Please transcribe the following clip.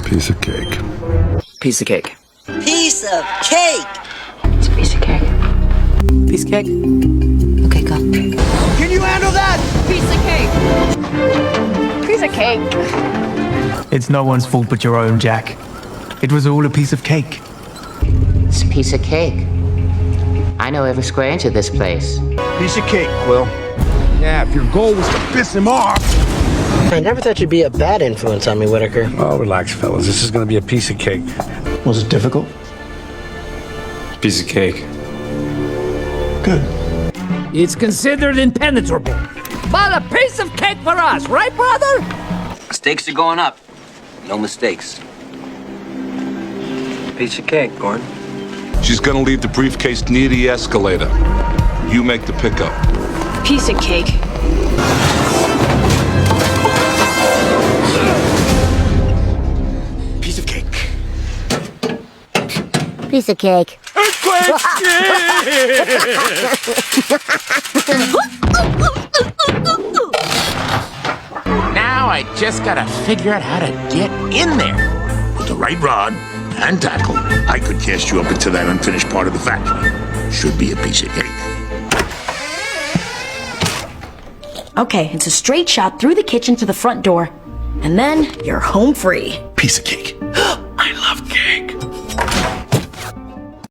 Piece of cake. Piece of cake. Piece of cake! It's a piece of cake. Piece of cake? Okay, go. Can you handle that? Piece of cake. Piece of cake. It's no one's fault but your own, Jack. It was all a piece of cake. It's a piece of cake. I know every square inch of this place. Piece of cake, Quill. Yeah, if your goal was to piss him off. I never thought you'd be a bad influence on me, Whitaker. Oh, relax, fellas. This is going to be a piece of cake. Was it difficult? Piece of cake. Good. It's considered impenetrable. But a piece of cake for us, right, brother? Stakes are going up. No mistakes. Piece of cake, Gordon. She's gonna leave the briefcase near the escalator. You make the pickup. Piece of cake. Piece of cake. Piece of cake. Now I just gotta figure out how to get in there. With the right rod and tackle, I could cast you up into that unfinished part of the factory. Should be a piece of cake. Okay, it's a straight shot through the kitchen to the front door. And then you're home free. Piece of cake. I love cake.